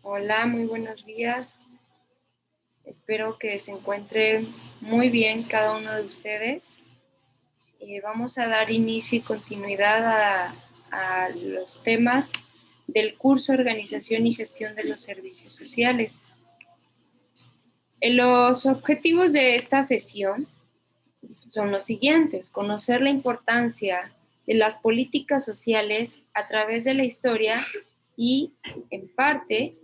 Hola, muy buenos días. Espero que se encuentre muy bien cada uno de ustedes. Vamos a dar inicio y continuidad a los temas del curso Organización y Gestión de los Servicios Sociales. Los objetivos de esta sesión son los siguientes: conocer la importancia de las políticas sociales a través de la historia y, en parte,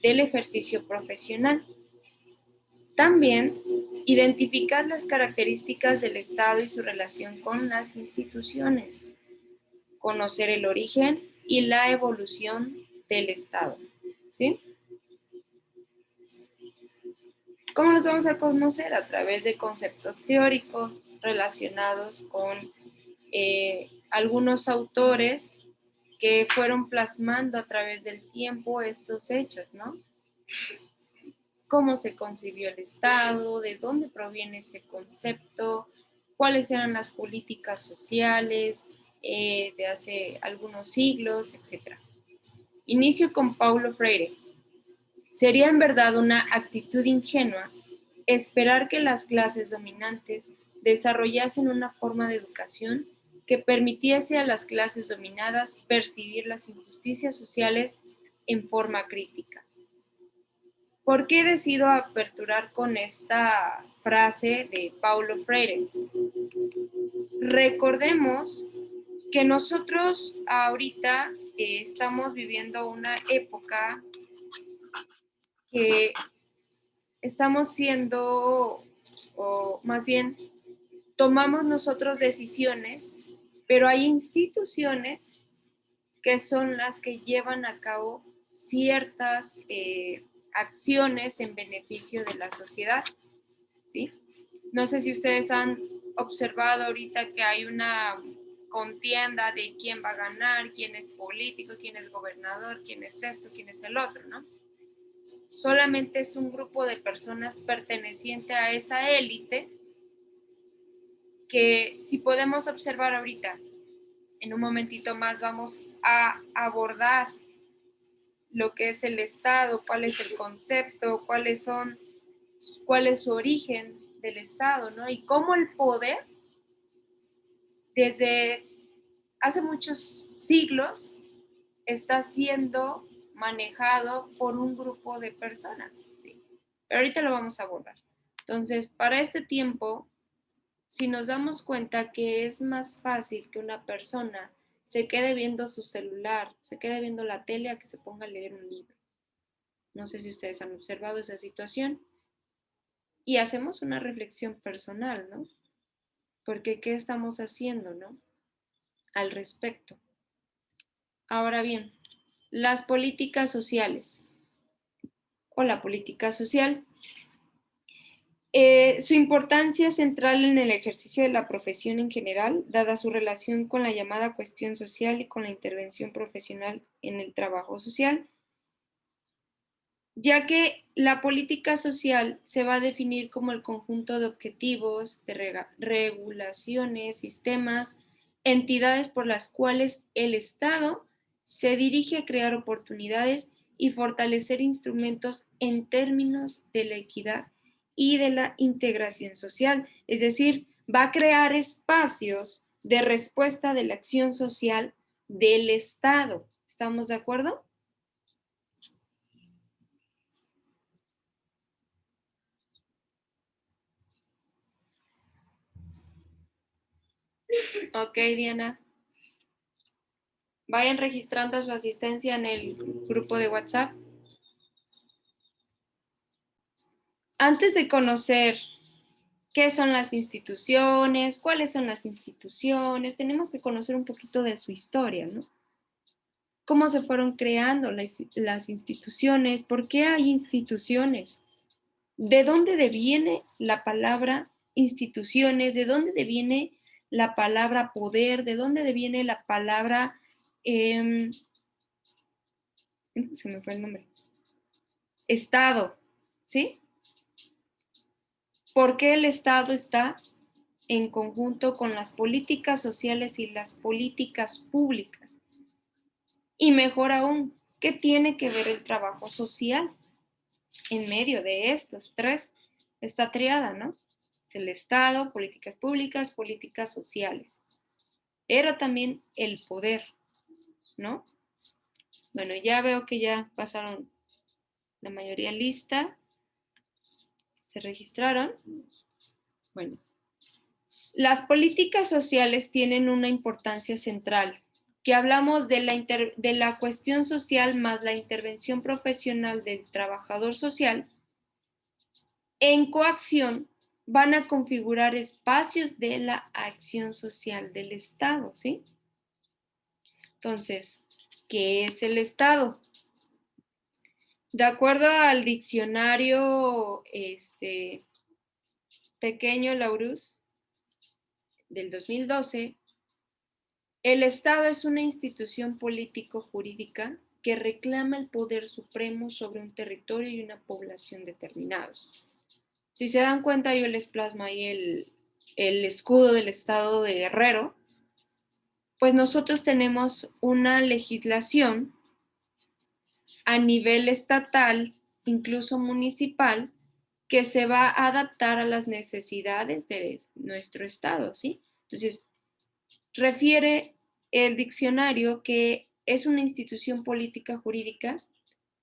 del ejercicio profesional. También, identificar las características del Estado y su relación con las instituciones. Conocer el origen y la evolución del Estado. ¿Sí? ¿Cómo los vamos a conocer? A través de conceptos teóricos relacionados con algunos autores que fueron plasmando a través del tiempo estos hechos, ¿no? Cómo se concibió el Estado, de dónde proviene este concepto, cuáles eran las políticas sociales de hace algunos siglos, etc. Inicio con Paulo Freire. Sería en verdad una actitud ingenua esperar que las clases dominantes desarrollasen una forma de educación que permitiese a las clases dominadas percibir las injusticias sociales en forma crítica. ¿Por qué decido aperturar con esta frase de Paulo Freire? Recordemos que nosotros ahorita estamos viviendo una época que estamos siendo, o más bien, tomamos nosotros decisiones, pero hay instituciones que son las que llevan a cabo ciertas acciones en beneficio de la sociedad, ¿sí? No sé si ustedes han observado ahorita que hay una contienda de quién va a ganar, quién es político, quién es gobernador, quién es esto, quién es el otro, ¿no? Solamente es un grupo de personas perteneciente a esa élite que, si podemos observar ahorita, en un momentito más vamos a abordar lo que es el Estado, cuál es el concepto, cuál es su origen del Estado, ¿no? Y cómo el poder, desde hace muchos siglos, está siendo manejado por un grupo de personas, ¿sí? Pero ahorita lo vamos a abordar. Entonces, para este tiempo, si nos damos cuenta que es más fácil que una persona se quede viendo su celular, se quede viendo la tele, a que se ponga a leer un libro. No sé si ustedes han observado esa situación. Y hacemos una reflexión personal, ¿no? Porque ¿qué estamos haciendo, no? Al respecto. Ahora bien, las políticas sociales o la política social. Su importancia central en el ejercicio de la profesión en general, dada su relación con la llamada cuestión social y con la intervención profesional en el trabajo social, ya que la política social se va a definir como el conjunto de objetivos, de regulaciones, sistemas, entidades por las cuales el Estado se dirige a crear oportunidades y fortalecer instrumentos en términos de la equidad y de la integración social. Es decir, va a crear espacios de respuesta de la acción social del Estado. ¿Estamos de acuerdo? Ok, Diana. Vayan registrando su asistencia en el grupo de WhatsApp. Antes de conocer qué son las instituciones, cuáles son las instituciones, tenemos que conocer un poquito de su historia, ¿no? Cómo se fueron creando las instituciones, por qué hay instituciones, de dónde deviene la palabra instituciones, de dónde deviene la palabra poder, de dónde deviene la palabra, se me fue el nombre, Estado, ¿sí? ¿Por qué el Estado está en conjunto con las políticas sociales y las políticas públicas? Y mejor aún, ¿Qué tiene que ver el trabajo social en medio de estos tres? Esta triada, ¿no? Es el Estado, políticas públicas, políticas sociales, pero también el poder, ¿no? Bueno, ya veo que ya pasaron la mayoría lista. ¿Se registraron? Bueno, las políticas sociales tienen una importancia central, que hablamos de la cuestión social más la intervención profesional del trabajador social, en coacción van a configurar espacios de la acción social del Estado, ¿sí? Entonces, ¿qué es el Estado? De acuerdo al diccionario pequeño Larousse del 2012, el Estado es una institución político-jurídica que reclama el poder supremo sobre un territorio y una población determinados. Si se dan cuenta, yo les plasmo ahí el escudo del Estado de Guerrero. Pues nosotros tenemos una legislación a nivel estatal, incluso municipal, que se va a adaptar a las necesidades de nuestro estado, ¿sí? Entonces, refiere el diccionario que es una institución política jurídica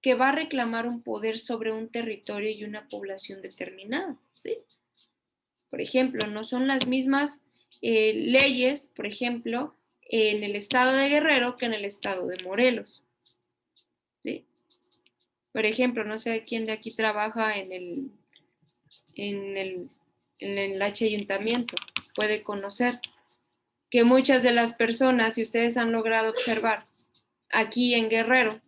que va a reclamar un poder sobre un territorio y una población determinada, ¿sí? Por ejemplo, no son las mismas leyes, por ejemplo, en el estado de Guerrero que en el estado de Morelos, ¿sí? Por ejemplo, no sé quién de aquí trabaja en el, en el ayuntamiento, puede conocer que muchas de las personas, si ustedes han logrado observar, aquí en Guerrero,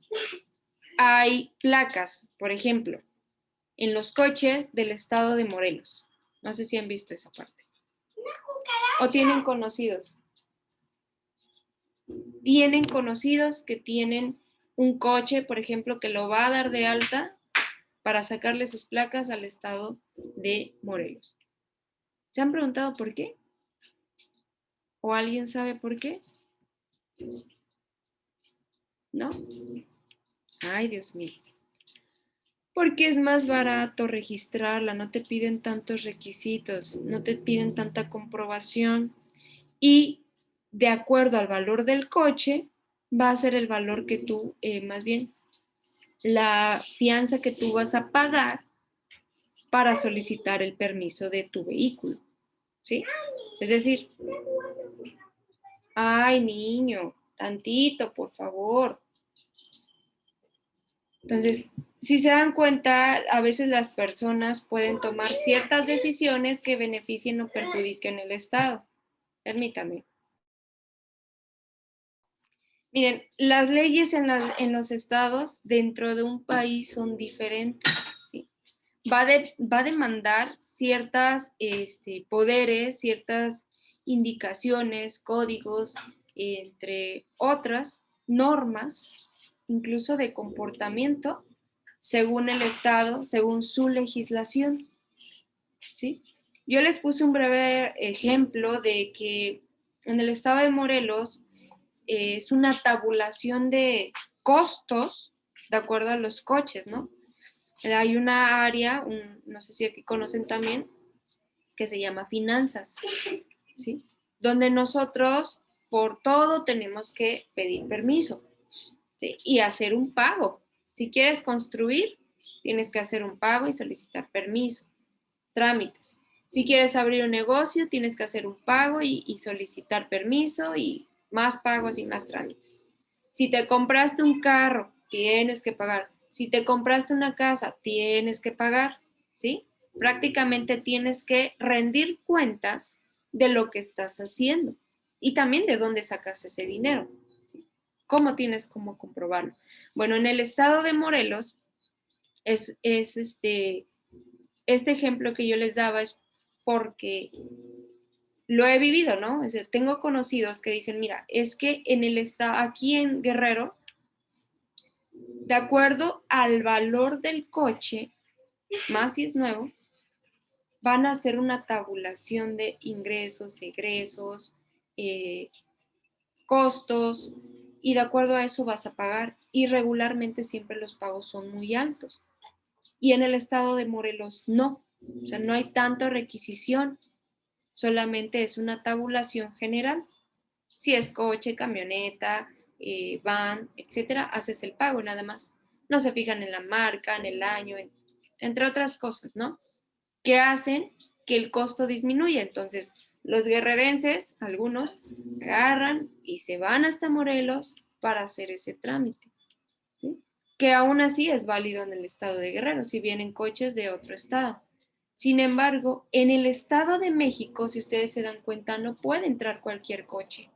hay placas, por ejemplo, en los coches del estado de Morelos. No sé si han visto esa parte. O tienen conocidos. Tienen conocidos que tienen un coche, por ejemplo, que lo va a dar de alta para sacarle sus placas al estado de Morelos. ¿Se han preguntado por qué? ¿O alguien sabe por qué? ¿No? Ay, Dios mío. Porque es más barato registrarla, no te piden tantos requisitos, no te piden tanta comprobación y de acuerdo al valor del coche va a ser el valor que tú, más bien, la fianza que tú vas a pagar para solicitar el permiso de tu vehículo, ¿sí? Es decir, ay, niño, tantito, por favor. Entonces, si se dan cuenta, a veces las personas pueden tomar ciertas decisiones que beneficien o perjudiquen el Estado. Permítanme. Miren, las leyes en los estados dentro de un país son diferentes, ¿sí? Va a demandar ciertas poderes, ciertas indicaciones, códigos, entre otras normas, incluso de comportamiento, según el estado, según su legislación, ¿sí? Yo les puse un breve ejemplo de que en el estado de Morelos es una tabulación de costos de acuerdo a los coches, ¿no? Hay una área, no sé si aquí conocen también, que se llama finanzas, ¿sí? Donde nosotros por todo tenemos que pedir permiso, ¿sí? Y hacer un pago. Si quieres construir, tienes que hacer un pago y solicitar permiso, trámites. Si quieres abrir un negocio, tienes que hacer un pago y solicitar permiso y más pagos y más trámites. Si te compraste un carro, tienes que pagar. Si te compraste una casa, tienes que pagar, ¿sí? Prácticamente tienes que rendir cuentas de lo que estás haciendo y también de dónde sacas ese dinero, ¿sí? ¿Cómo tienes cómo comprobarlo? Bueno, en el estado de Morelos es este ejemplo que yo les daba es porque lo he vivido, ¿no? O sea, tengo conocidos que dicen, mira, es que en el estado, aquí en Guerrero, de acuerdo al valor del coche, más si es nuevo, van a hacer una tabulación de ingresos, egresos, costos y de acuerdo a eso vas a pagar. Y regularmente siempre los pagos son muy altos. Y en el estado de Morelos no. O sea, no hay tanta requisición, solamente es una tabulación general. Si es coche, camioneta, van, etcétera, haces el pago nada más. No se fijan en la marca, en el año, entre otras cosas, ¿no? Que hacen que el costo disminuya. Entonces, los guerrerenses, algunos, agarran y se van hasta Morelos para hacer ese trámite, ¿sí? Que aún así es válido en el estado de Guerrero, si vienen coches de otro estado. Sin embargo, en el estado de México, si ustedes se dan cuenta, no puede entrar cualquier coche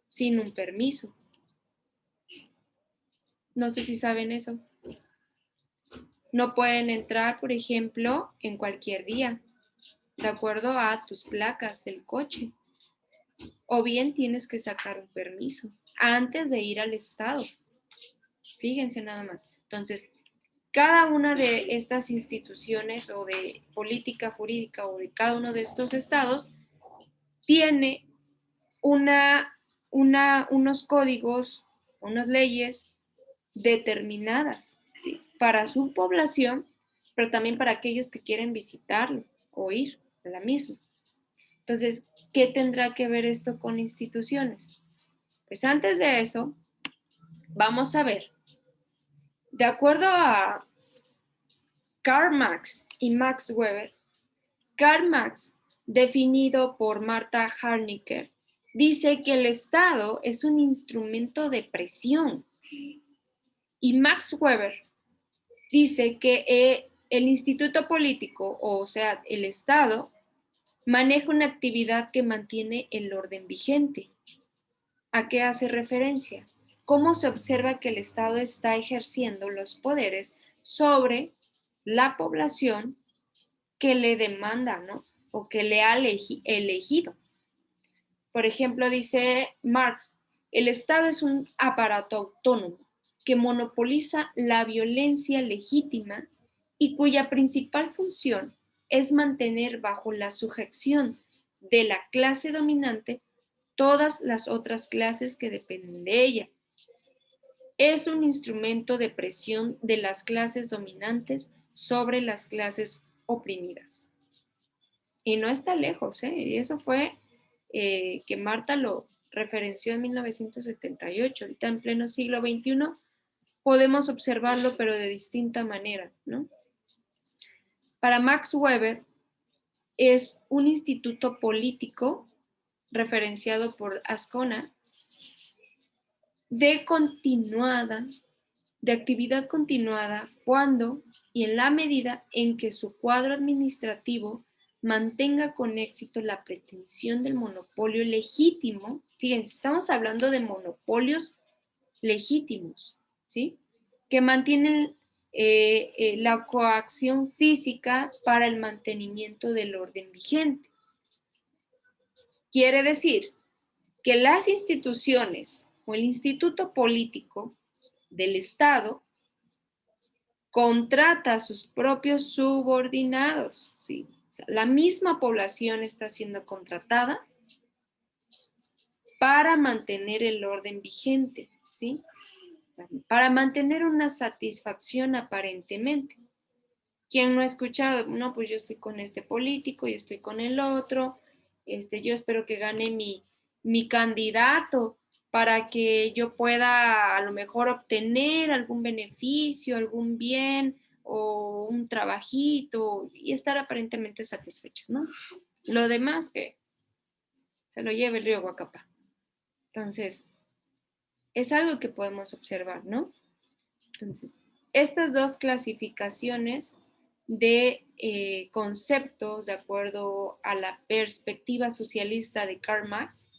sin un permiso. No sé si saben eso. No pueden entrar, por ejemplo, en cualquier día, de acuerdo a tus placas del coche. O bien tienes que sacar un permiso antes de ir al estado. Fíjense nada más. Entonces, cada una de estas instituciones o de política jurídica o de cada uno de estos estados tiene unos códigos, unas leyes determinadas, ¿sí? Para su población, pero también para aquellos que quieren visitarlo o ir a la misma. Entonces, ¿qué tendrá que ver esto con instituciones? Pues antes de eso, vamos a ver, de acuerdo a Karl Marx y Max Weber, Karl Marx, definido por Martha Harnecker, dice que el Estado es un instrumento de presión. Y Max Weber dice que el instituto político, o sea, el Estado, maneja una actividad que mantiene el orden vigente. ¿A qué hace referencia? ¿Cómo se observa que el Estado está ejerciendo los poderes sobre la población que le demanda, ¿no? O que le ha elegido? Por ejemplo, dice Marx, el Estado es un aparato autónomo que monopoliza la violencia legítima y cuya principal función es mantener bajo la sujeción de la clase dominante todas las otras clases que dependen de ella. Es un instrumento de presión de las clases dominantes sobre las clases oprimidas. Y no está lejos, ¿eh? Y eso fue que Marta lo referenció en 1978. Ahorita en pleno siglo XXI podemos observarlo, pero de distinta manera, ¿no? Para Max Weber es un instituto político referenciado por Ascona de actividad continuada cuando y en la medida en que su cuadro administrativo mantenga con éxito la pretensión del monopolio legítimo. Fíjense, estamos hablando de monopolios legítimos, ¿sí? Que mantienen la coacción física para el mantenimiento del orden vigente. Quiere decir que las instituciones o el instituto político del Estado contrata a sus propios subordinados, ¿sí? O sea, la misma población está siendo contratada para mantener el orden vigente, ¿sí? Para mantener una satisfacción aparentemente. ¿Quién no ha escuchado? No, pues yo estoy con este político, yo estoy con el otro, yo espero que gane mi candidato para que yo pueda a lo mejor obtener algún beneficio, algún bien o un trabajito y estar aparentemente satisfecho, ¿no? Lo demás que se lo lleve el río Guacapá. Entonces, es algo que podemos observar, ¿no? Entonces, estas dos clasificaciones de conceptos de acuerdo a la perspectiva socialista de Karl Marx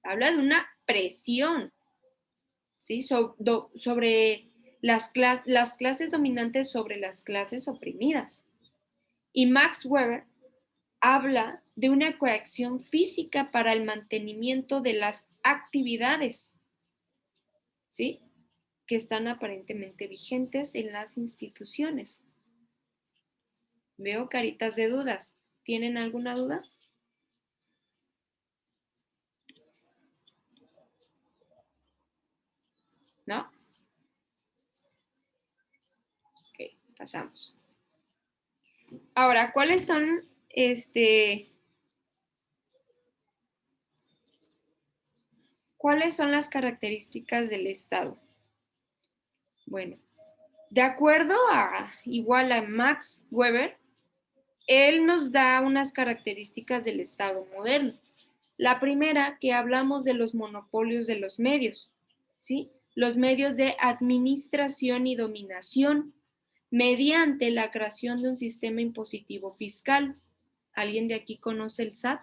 habla de una presión, ¿sí? Sobre las clases dominantes sobre las clases oprimidas. Y Max Weber habla de una coacción física para el mantenimiento de las actividades, ¿sí? Que están aparentemente vigentes en las instituciones. Veo caritas de dudas. ¿Tienen alguna duda? ¿no? Ok, pasamos. Ahora, ¿cuáles son ¿cuáles son las características del Estado? Bueno, de acuerdo igual a Max Weber, él nos da unas características del Estado moderno. La primera, que hablamos de los monopolios de los medios, ¿sí? Los medios de administración y dominación mediante la creación de un sistema impositivo fiscal. ¿Alguien de aquí conoce el SAT?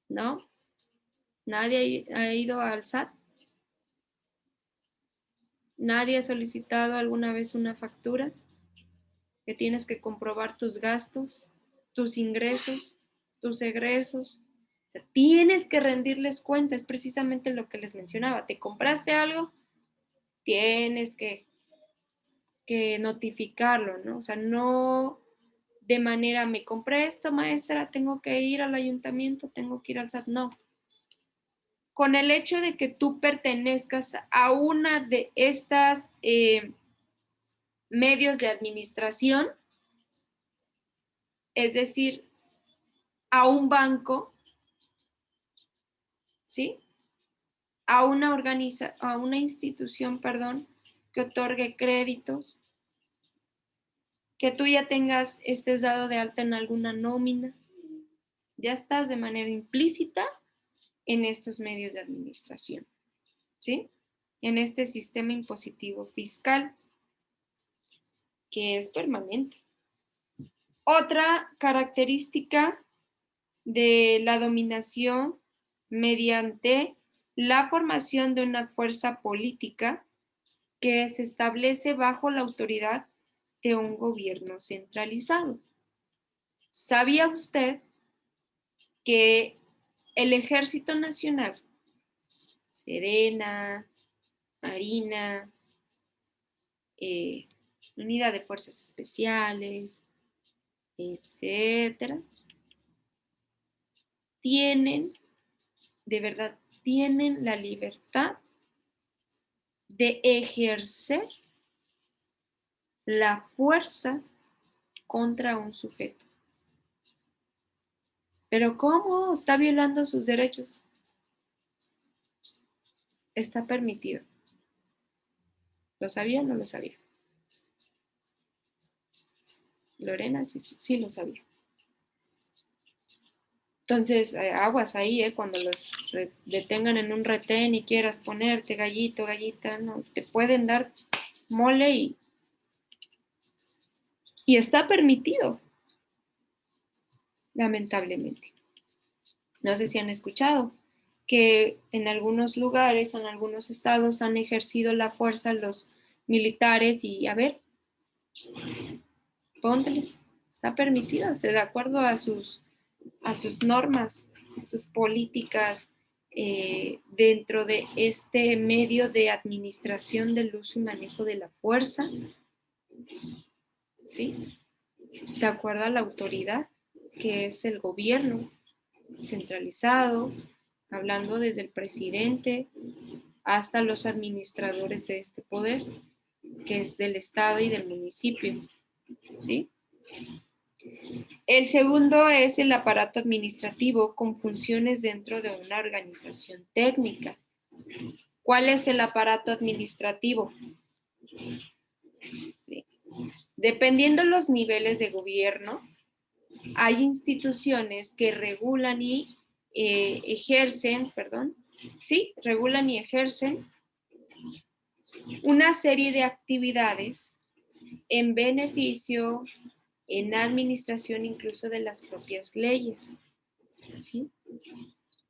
¿No? ¿Nadie ha ido al SAT? ¿Nadie ha solicitado alguna vez una factura? Que tienes que comprobar tus gastos, tus ingresos, tus egresos. O sea, tienes que rendirles cuenta, es precisamente lo que les mencionaba. ¿Te compraste algo? Tienes que notificarlo, ¿no? O sea, no de manera, me compré esto, maestra, tengo que ir al ayuntamiento, tengo que ir al SAT, no. Con el hecho de que tú pertenezcas a una de estas medios de administración, es decir, a un banco, ¿sí? A una institución, perdón, que otorgue créditos, que tú ya estés dado de alta en alguna nómina, ya estás de manera implícita en estos medios de administración, ¿sí? En este sistema impositivo fiscal que es permanente. Otra característica de la dominación mediante la formación de una fuerza política que se establece bajo la autoridad de un gobierno centralizado. ¿Sabía usted que el Ejército Nacional, Sedena, Marina, Unidad de Fuerzas Especiales, etcétera, tienen, de verdad, tienen la libertad de ejercer la fuerza contra un sujeto? ¿Pero cómo? Está violando sus derechos. Está permitido. ¿Lo sabía o no lo sabía? Lorena sí lo sabía. Entonces, aguas ahí, cuando los detengan en un retén y quieras ponerte gallito, gallita, no, te pueden dar mole y está permitido, lamentablemente. No sé si han escuchado que en algunos lugares, en algunos estados han ejercido la fuerza los militares y, a ver, pónteles, está permitido, o sea, de acuerdo a sus normas, sus políticas dentro de este medio de administración del uso y manejo de la fuerza, ¿sí? De acuerdo a la autoridad, que es el gobierno centralizado, hablando desde el presidente hasta los administradores de este poder, que es del estado y del municipio, ¿sí? El segundo es el aparato administrativo con funciones dentro de una organización técnica. ¿Cuál es el aparato administrativo? Sí. Dependiendo los niveles de gobierno, hay instituciones que regulan y regulan y ejercen una serie de actividades en beneficio, en administración incluso de las propias leyes, ¿sí?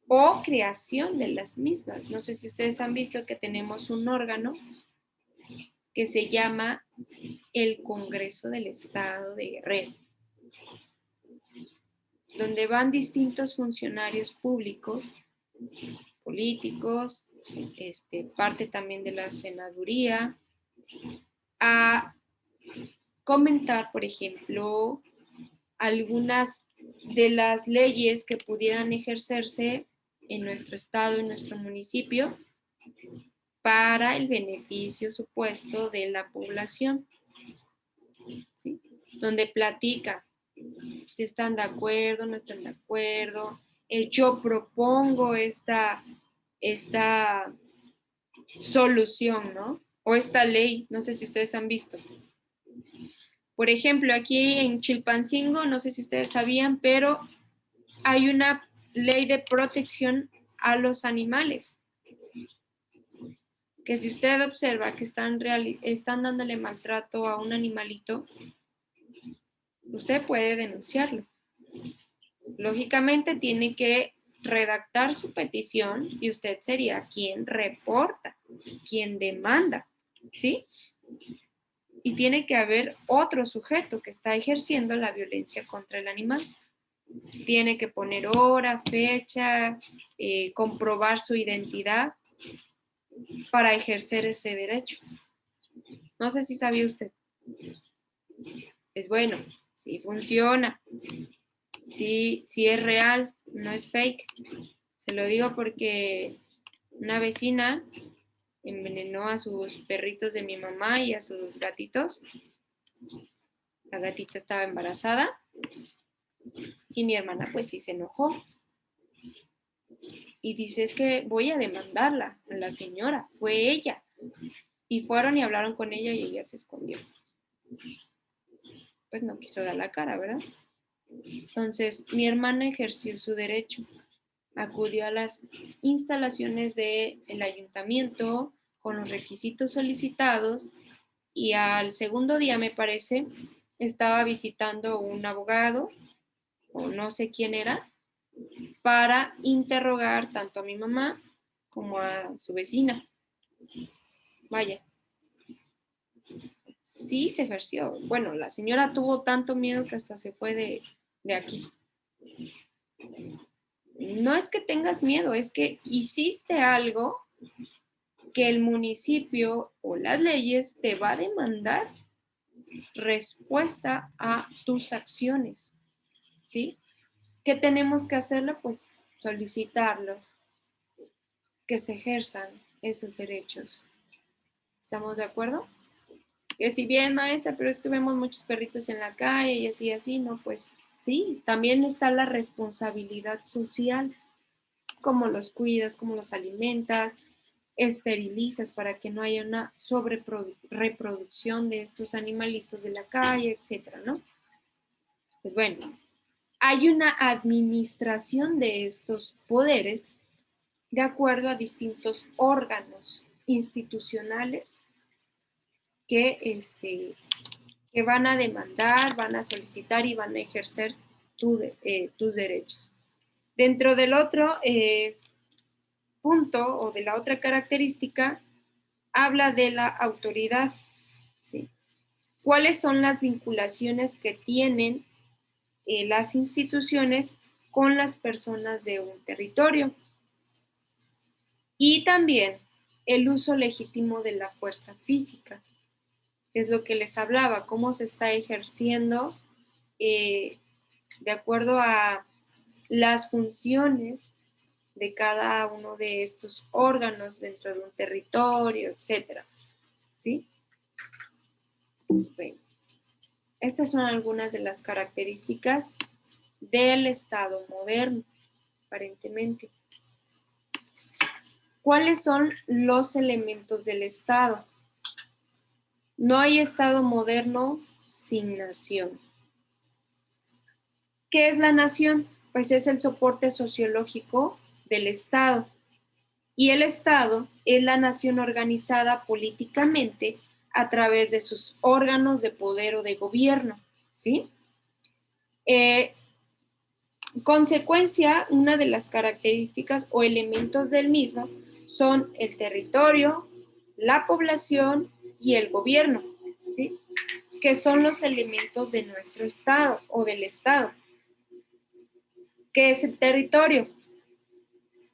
O creación de las mismas. No sé si ustedes han visto que tenemos un órgano que se llama el Congreso del Estado de Guerrero, donde van distintos funcionarios públicos, políticos, parte también de la senaduría, a comentar, por ejemplo, algunas de las leyes que pudieran ejercerse en nuestro estado, en nuestro municipio, para el beneficio supuesto de la población, ¿sí? Donde platica si están de acuerdo, no están de acuerdo. Yo propongo esta solución, ¿no? O esta ley, no sé si ustedes han visto. Por ejemplo, aquí en Chilpancingo, no sé si ustedes sabían, pero hay una ley de protección a los animales. Que si usted observa que están dándole maltrato a un animalito, usted puede denunciarlo. Lógicamente tiene que redactar su petición y usted sería quien reporta, quien demanda, ¿sí? Y tiene que haber otro sujeto que está ejerciendo la violencia contra el animal. Tiene que poner hora, fecha, comprobar su identidad para ejercer ese derecho. No sé si sabía usted. Es bueno, sí funciona, sí es real, no es fake. Se lo digo porque una vecina envenenó a sus perritos de mi mamá y a sus gatitos. La gatita estaba embarazada y mi hermana pues sí se enojó. Y dice, es que voy a demandarla a la señora, fue ella. Y fueron y hablaron con ella y ella se escondió. Pues no quiso dar la cara, ¿verdad? Entonces, mi hermana ejerció su derecho. Acudió a las instalaciones del ayuntamiento con los requisitos solicitados y al segundo día, me parece, estaba visitando un abogado, o no sé quién era, para interrogar tanto a mi mamá como a su vecina. Vaya, sí se ejerció. Bueno, la señora tuvo tanto miedo que hasta se fue de aquí. No es que tengas miedo, es que hiciste algo que el municipio o las leyes te va a demandar respuesta a tus acciones, ¿sí? ¿Qué tenemos que hacerlo? Pues solicitarlos, que se ejerzan esos derechos. ¿Estamos de acuerdo? Que si bien, maestra, pero es que vemos muchos perritos en la calle y así, no, pues sí, también está la responsabilidad social, cómo los cuidas, cómo los alimentas, esterilizas para que no haya una sobrereproducción de estos animalitos de la calle, etcétera, ¿no? Pues bueno, hay una administración de estos poderes de acuerdo a distintos órganos institucionales que van a demandar, van a solicitar y van a ejercer tus derechos. Dentro del otro punto o de la otra característica, habla de la autoridad, ¿sí? ¿Cuáles son las vinculaciones que tienen las instituciones con las personas de un territorio? Y también el uso legítimo de la fuerza física, que es lo que les hablaba, cómo se está ejerciendo de acuerdo a las funciones de cada uno de estos órganos dentro de un territorio, etcétera, ¿sí? Bueno, estas son algunas de las características del Estado moderno, aparentemente. ¿Cuáles son los elementos del Estado? No hay Estado moderno sin nación. ¿Qué es la nación? Pues es el soporte sociológico del Estado. Y el Estado es la nación organizada políticamente a través de sus órganos de poder o de gobierno, ¿sí? Consecuencia, una de las características o elementos del mismo son el territorio, la población y el gobierno, ¿sí? Que son los elementos de nuestro Estado o del Estado. ¿Qué es el territorio?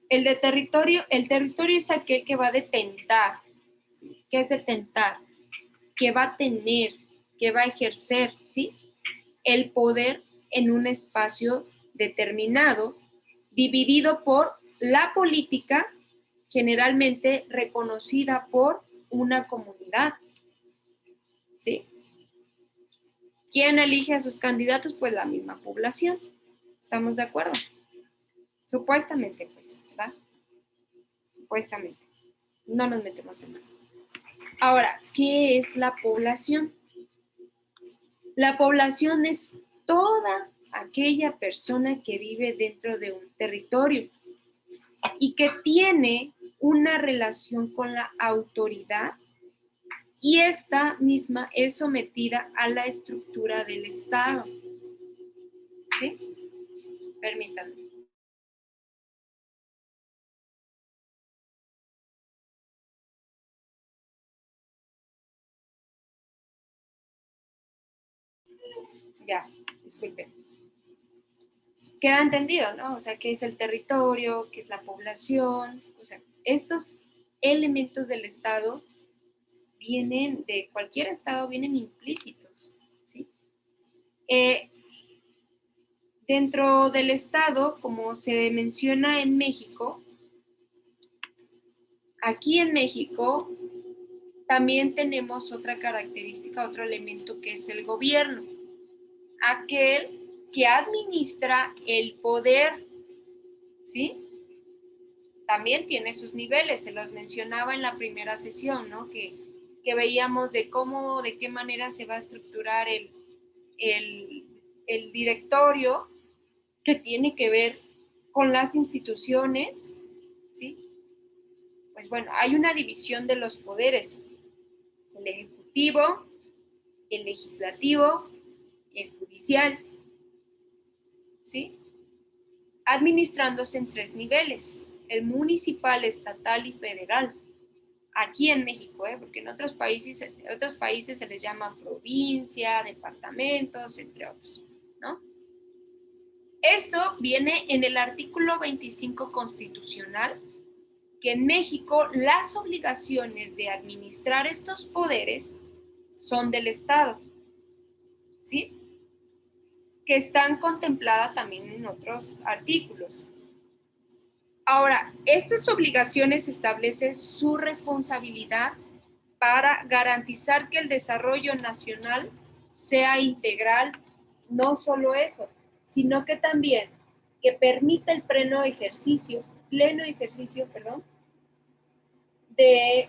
El territorio es aquel que va a detentar. ¿Sí? ¿Qué es detentar? Que va a tener, que va a ejercer, ¿sí? El poder en un espacio determinado, dividido por la política generalmente reconocida por una comunidad, ¿sí? ¿Quién elige a sus candidatos? Pues la misma población. ¿Estamos de acuerdo? Supuestamente, pues, ¿verdad? Supuestamente. No nos metemos en más. Ahora, ¿qué es la población? La población es toda aquella persona que vive dentro de un territorio y que tiene una relación con la autoridad, y esta misma es sometida a la estructura del Estado. ¿Sí? Permítanme. Ya, disculpen. Queda entendido, ¿no? O sea, qué es el territorio, qué es la población. O sea, estos elementos del Estado vienen, de cualquier Estado, vienen implícitos, ¿sí? Dentro del Estado, como se menciona en México, aquí en México también tenemos otra característica, otro elemento que es el gobierno, aquel que administra el poder, ¿sí? También tiene sus niveles, se los mencionaba en la primera sesión, ¿no? Que veíamos de cómo, de qué manera se va a estructurar el, el directorio, que tiene que ver con las instituciones, ¿sí? Pues bueno, hay una división de los poderes, el ejecutivo, el legislativo y el judicial, ¿sí? Administrándose en tres niveles, el municipal, estatal y federal. Aquí en México, porque en otros países se les llama provincia, departamentos, entre otros, ¿no? Esto viene en el artículo 25 constitucional, que en México las obligaciones de administrar estos poderes son del Estado, ¿sí? Que están contempladas también en otros artículos. Ahora, estas obligaciones establecen su responsabilidad para garantizar que el desarrollo nacional sea integral, no solo eso, sino que también que permita el pleno ejercicio, de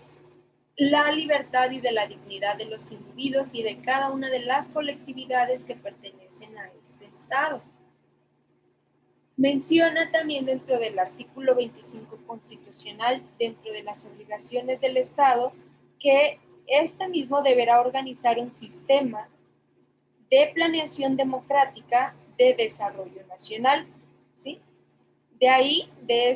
la libertad y de la dignidad de los individuos y de cada una de las colectividades que pertenecen a este Estado. Menciona también dentro del artículo 25 constitucional, dentro de las obligaciones del Estado, que este mismo deberá organizar un sistema de planeación democrática de desarrollo nacional, ¿sí? De ahí, de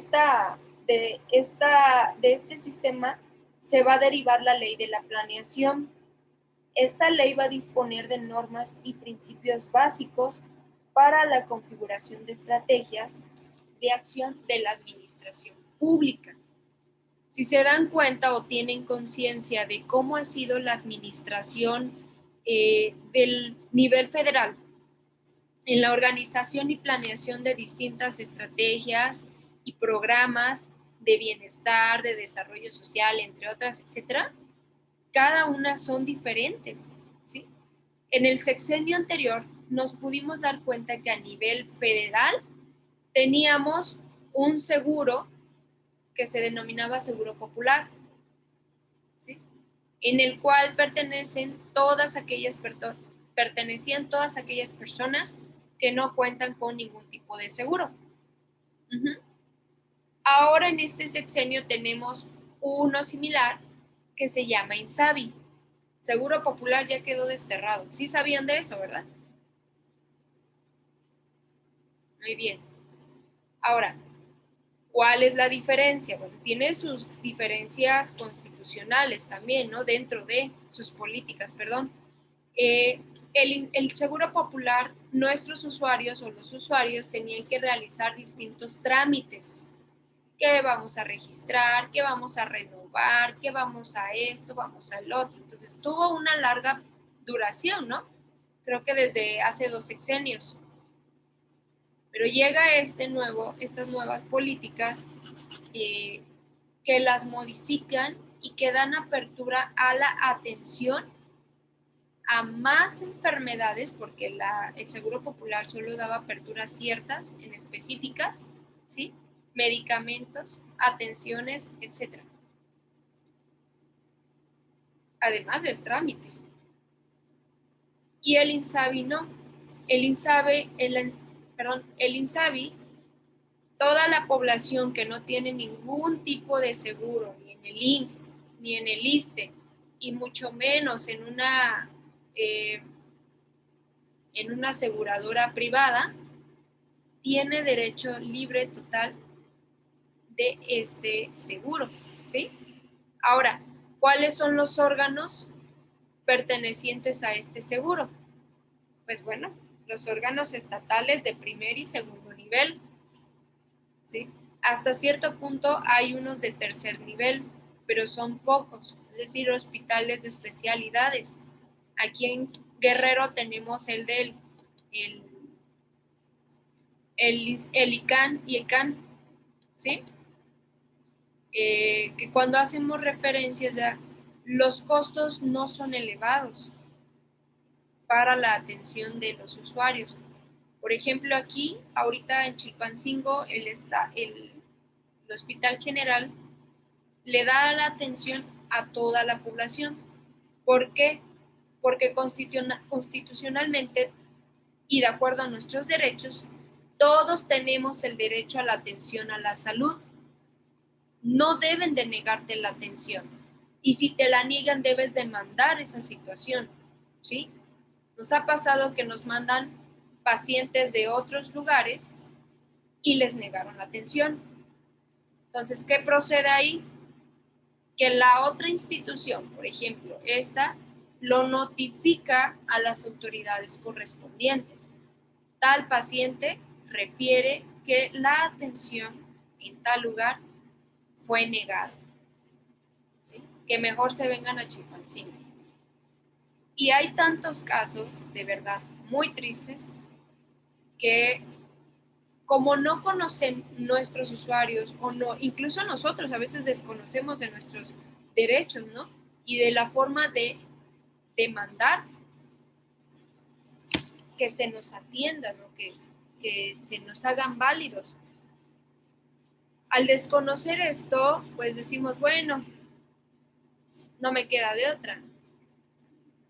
este sistema, se va a derivar la ley de la planeación. Esta ley va a disponer de normas y principios básicos para la configuración de estrategias de acción de la administración pública. Si se dan cuenta o tienen conciencia de cómo ha sido la administración del nivel federal en la organización y planeación de distintas estrategias y programas de bienestar, de desarrollo social, entre otras, etcétera, cada una son diferentes, ¿sí? En el sexenio anterior nos pudimos dar cuenta que a nivel federal teníamos un seguro que se denominaba Seguro Popular, ¿sí? En el cual pertenecían todas aquellas personas que no cuentan con ningún tipo de seguro. Uh-huh. Ahora en este sexenio tenemos uno similar que se llama INSABI. Seguro Popular ya quedó desterrado. Sí sabían de eso, ¿verdad? Muy bien. Ahora, ¿cuál es la diferencia? Bueno, tiene sus diferencias constitucionales también, ¿no? Dentro de sus políticas, perdón. El Seguro Popular, nuestros usuarios o los usuarios tenían que realizar distintos trámites. ¿Qué vamos a registrar? ¿Qué vamos a renovar? ¿Qué vamos a esto? ¿Vamos al otro? Entonces tuvo una larga duración, ¿no? Creo que desde hace 2 sexenios. Pero llega estas nuevas políticas que las modifican y que dan apertura a la atención a más enfermedades, porque el Seguro Popular solo daba apertura ciertas, en específicas, ¿sí? Medicamentos, atenciones, etc. Además del trámite. Y el INSABI no. El INSABI, toda la población que no tiene ningún tipo de seguro, ni en el IMSS, ni en el ISSSTE, y mucho menos en una aseguradora privada, tiene derecho libre total de este seguro, ¿sí? Ahora, ¿cuáles son los órganos pertenecientes a este seguro? Pues bueno, los órganos estatales de primer y segundo nivel, ¿sí? Hasta cierto punto hay unos de tercer nivel, pero son pocos, es decir, hospitales de especialidades. Aquí en Guerrero tenemos el ICANN y el CAN, ¿sí? Que cuando hacemos referencias, los costos no son elevados para la atención de los usuarios. Por ejemplo, aquí, ahorita en Chilpancingo, el Hospital General le da la atención a toda la población. ¿Por qué? Porque constitucionalmente y de acuerdo a nuestros derechos, todos tenemos el derecho a la atención a la salud. No deben de negarte la atención. Y si te la niegan, debes demandar esa situación, ¿sí? Nos ha pasado que nos mandan pacientes de otros lugares y les negaron la atención. Entonces, ¿qué procede ahí? Que la otra institución, por ejemplo, esta, lo notifica a las autoridades correspondientes. Tal paciente refiere que la atención en tal lugar fue negada, ¿sí? Que mejor se vengan a Chilpancingo. Y hay tantos casos, de verdad, muy tristes, que como no conocen nuestros usuarios o no, incluso nosotros a veces desconocemos de nuestros derechos, ¿no? Y de la forma de demandar que se nos atienda, ¿no? Que se nos hagan válidos. Al desconocer esto, pues decimos, bueno, no me queda de otra,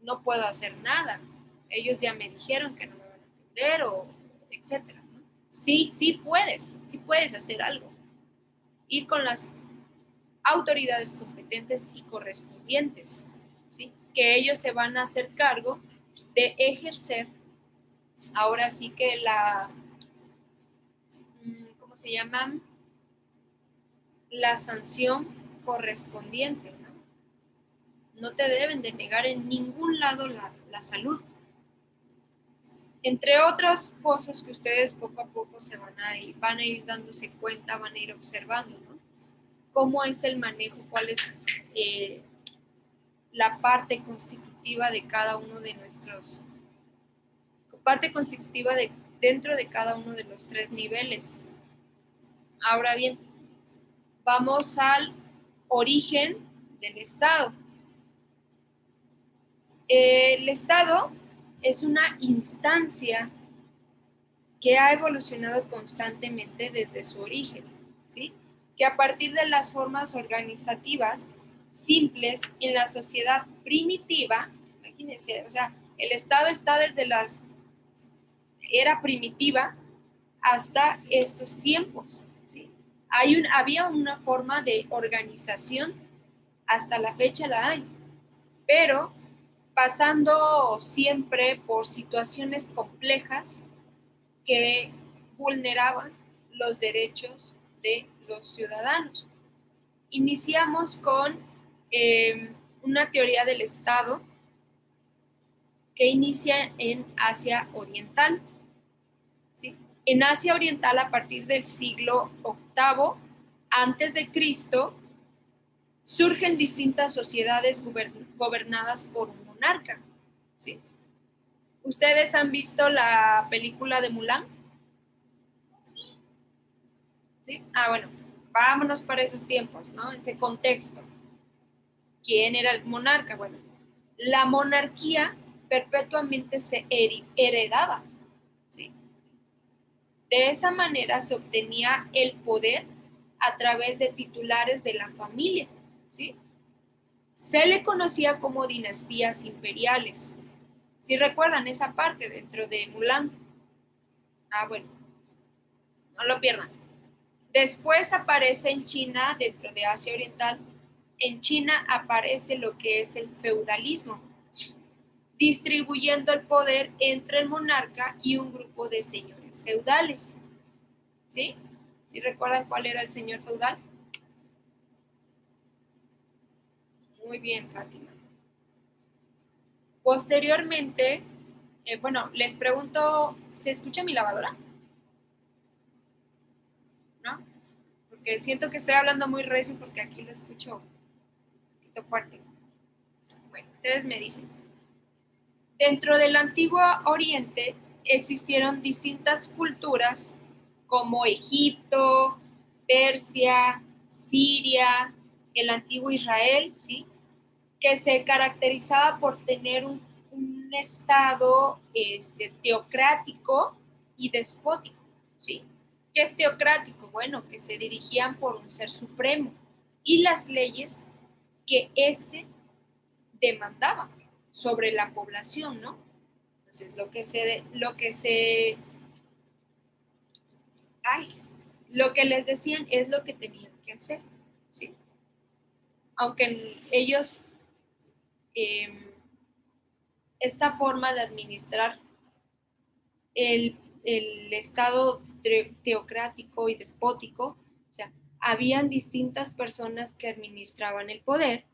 no puedo hacer nada. Ellos ya me dijeron que no me van a atender o etcétera, ¿no? Sí puedes hacer algo. Ir con las autoridades competentes y correspondientes, ¿sí? Que ellos se van a hacer cargo de ejercer ahora sí que ¿cómo se llama? La sanción correspondiente, ¿no? No te deben de negar en ningún lado la salud. Entre otras cosas que ustedes poco a poco van a ir dándose cuenta, van a ir observando, ¿no? Cómo es el manejo, cuál es la parte constitutiva de cada uno de nuestros, parte constitutiva dentro de cada uno de los 3 niveles. Ahora bien, vamos al origen del Estado. El Estado es una instancia que ha evolucionado constantemente desde su origen, ¿sí? Que a partir de las formas organizativas simples en la sociedad primitiva, imagínense, o sea, el Estado está desde la era primitiva hasta estos tiempos, ¿sí? Había una forma de organización, hasta la fecha la hay, pero pasando siempre por situaciones complejas que vulneraban los derechos de los ciudadanos. Iniciamos con una teoría del Estado que inicia en Asia Oriental, ¿sí? En Asia Oriental, a partir del siglo VIII antes de Cristo, surgen distintas sociedades gobernadas por un monarca, ¿sí? ¿Ustedes han visto la película de Mulan? ¿Sí? Ah, bueno. vámonos para esos tiempos, ¿no? Ese contexto. ¿Quién era el monarca? Bueno, la monarquía perpetuamente se heredaba, ¿sí? De esa manera se obtenía el poder a través de titulares de la familia, ¿sí? Se le conocía como dinastías imperiales. ¿Sí recuerdan esa parte dentro de Mulan? Ah, bueno, no lo pierdan. Después aparece en China, dentro de Asia Oriental, en China aparece lo que es el feudalismo, distribuyendo el poder entre el monarca y un grupo de señores feudales. ¿Sí? ¿Sí recuerdan cuál era el señor feudal? Muy bien, Fátima. Posteriormente, bueno, les pregunto, ¿se escucha mi lavadora? ¿No? Porque siento que estoy hablando muy recio porque aquí lo escucho un poquito fuerte. Bueno, ustedes me dicen. Dentro del Antiguo Oriente existieron distintas culturas como Egipto, Persia, Siria, el antiguo Israel, ¿sí? Que se caracterizaba por tener un estado teocrático y despótico, ¿sí? ¿Qué es teocrático? Bueno, que se dirigían por un ser supremo y las leyes que éste demandaba sobre la población, ¿no? Entonces, ay, lo que les decían es lo que tenían que hacer, ¿sí? Aunque ellos, eh, esta forma de administrar el estado teocrático y despótico, o sea, habían distintas personas que administraban el poder,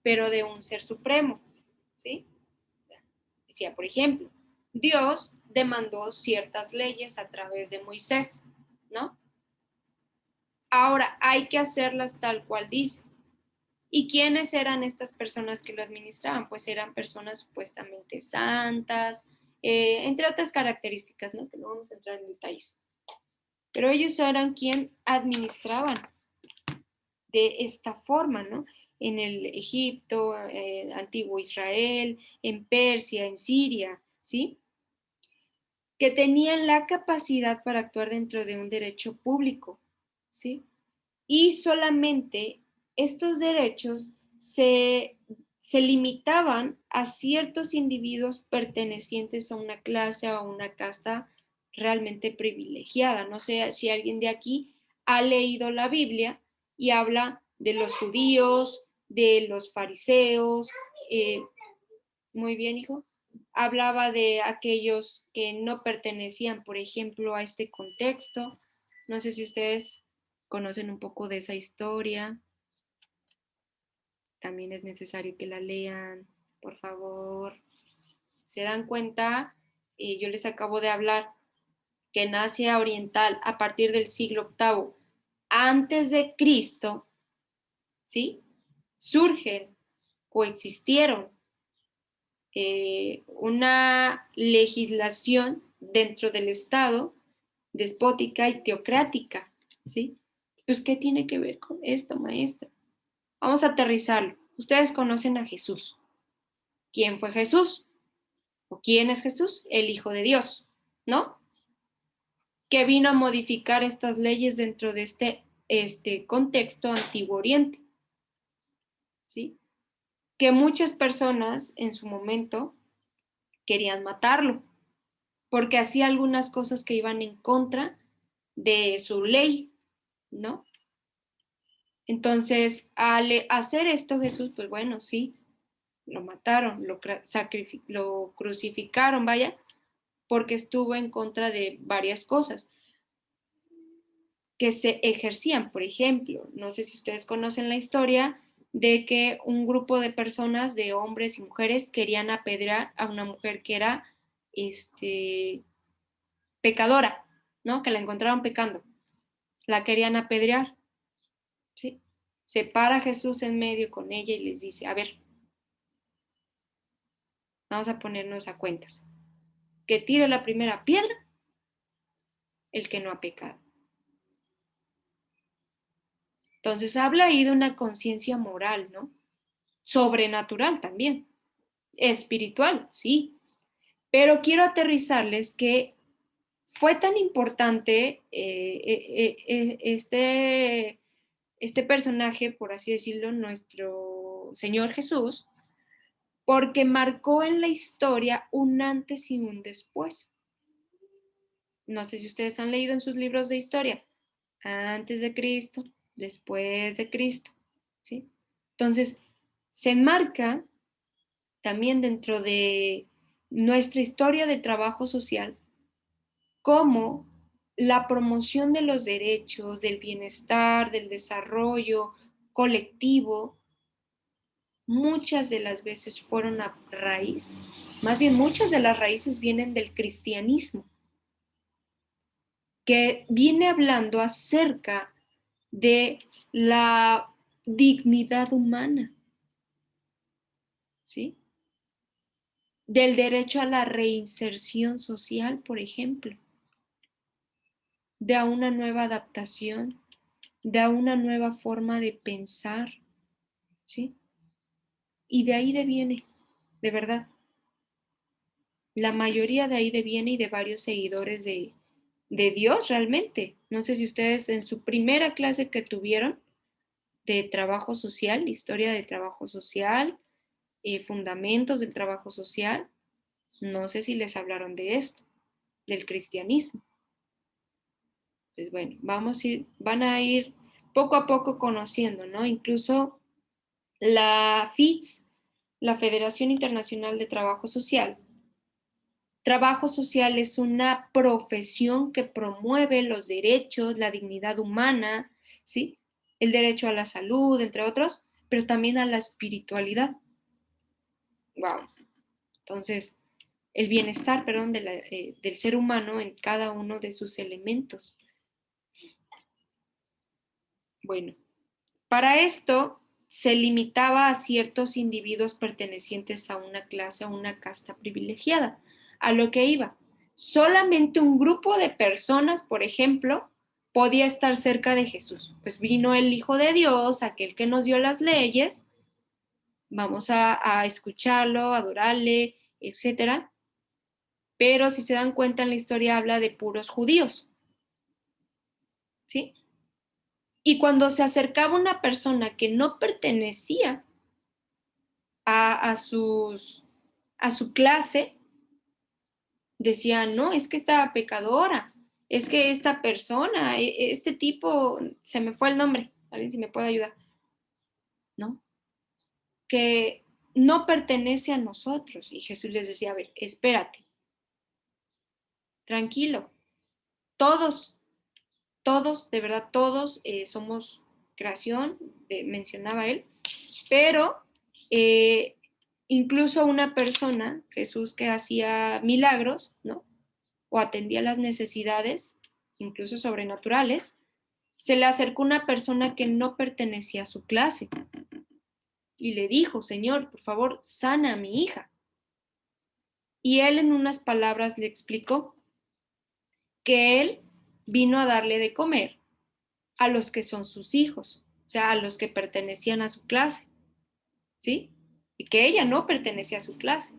pero de un ser supremo, ¿sí? Decía, por ejemplo, Dios demandó ciertas leyes a través de Moisés, ¿no? Ahora hay que hacerlas tal cual dice. ¿Y quiénes eran estas personas que lo administraban? Pues eran personas supuestamente santas, entre otras características, ¿no? Que no vamos a entrar en detalles. Pero ellos eran quien administraban de esta forma, ¿no? En el Egipto, antiguo Israel, en Persia, en Siria, ¿sí? Que tenían la capacidad para actuar dentro de un derecho público, ¿sí? Y solamente estos derechos se limitaban a ciertos individuos pertenecientes a una clase o a una casta realmente privilegiada. No sé si alguien de aquí ha leído la Biblia y habla de los judíos, de los fariseos. Muy bien, hijo. Hablaba de aquellos que no pertenecían, por ejemplo, a este contexto. No sé si ustedes conocen un poco de esa historia. También es necesario que la lean, por favor. ¿Se dan cuenta? Yo les acabo de hablar que en Asia Oriental, a partir del siglo octavo antes de Cristo, ¿sí? Surgen o existieron una legislación dentro del Estado despótica y teocrática, ¿sí? Pues, ¿qué tiene que ver con esto, maestra? Vamos a aterrizarlo. Ustedes conocen a Jesús. ¿Quién fue Jesús? ¿O quién es Jesús? El Hijo de Dios, ¿no? Que vino a modificar estas leyes dentro de este contexto antiguo oriente, ¿sí? Que muchas personas en su momento querían matarlo, porque hacía algunas cosas que iban en contra de su ley, ¿no? Entonces, al hacer esto, Jesús, pues bueno, sí, lo mataron, lo crucificaron, vaya, porque estuvo en contra de varias cosas que se ejercían. Por ejemplo, no sé si ustedes conocen la historia de que un grupo de personas, de hombres y mujeres, querían apedrear a una mujer que era pecadora, ¿no? Que la encontraron pecando. La querían apedrear, ¿sí? Se para Jesús en medio con ella y les dice, a ver, vamos a ponernos a cuentas. Que tire la primera piedra el que no ha pecado. Entonces habla ahí de una conciencia moral, ¿no? Sobrenatural también, espiritual, sí, pero quiero aterrizarles que fue tan importante este personaje, por así decirlo, nuestro Señor Jesús, porque marcó en la historia un antes y un después. No sé si ustedes han leído en sus libros de historia, antes de Cristo, después de Cristo, ¿sí? Entonces, se enmarca también dentro de nuestra historia de trabajo social como la promoción de los derechos, del bienestar, del desarrollo colectivo, muchas de las veces fueron a raíz, más bien muchas de las raíces vienen del cristianismo, que viene hablando acerca de la dignidad humana, ¿sí? Del derecho a la reinserción social, por ejemplo, de una nueva adaptación, de una nueva forma de pensar, ¿sí? Y de ahí deviene, de verdad. La mayoría de ahí deviene y de varios seguidores de Dios realmente. No sé si ustedes en su primera clase que tuvieron de trabajo social, historia del trabajo social, fundamentos del trabajo social, no sé si les hablaron de esto, del cristianismo. Pues bueno, van a ir poco a poco conociendo, ¿no? Incluso la FITS, la Federación Internacional de Trabajo Social. Trabajo social es una profesión que promueve los derechos, la dignidad humana, ¿sí? El derecho a la salud, entre otros, pero también a la espiritualidad. Wow. Entonces, el bienestar, perdón, del ser humano en cada uno de sus elementos. Bueno, para esto se limitaba a ciertos individuos pertenecientes a una clase, a una casta privilegiada, a lo que iba. Solamente un grupo de personas, por ejemplo, podía estar cerca de Jesús. Pues vino el Hijo de Dios, aquel que nos dio las leyes, vamos a escucharlo, adorarle, etcétera. Pero si se dan cuenta en la historia habla de puros judíos, ¿sí? Y cuando se acercaba una persona que no pertenecía a, a, sus, a su clase, decían, no, es que esta pecadora, es que esta persona, este tipo, se me fue el nombre, alguien si me puede ayudar, ¿no? Que no pertenece a nosotros. Y Jesús les decía, a ver, espérate, tranquilo, todos, todos, de verdad, todos somos creación, mencionaba él, pero eh, incluso una persona, Jesús que hacía milagros, ¿no? O atendía las necesidades, incluso sobrenaturales, se le acercó una persona que no pertenecía a su clase y le dijo, Señor, por favor, sana a mi hija. Y él en unas palabras le explicó que él vino a darle de comer a los que son sus hijos, o sea, a los que pertenecían a su clase, ¿sí? Y que ella no pertenecía a su clase.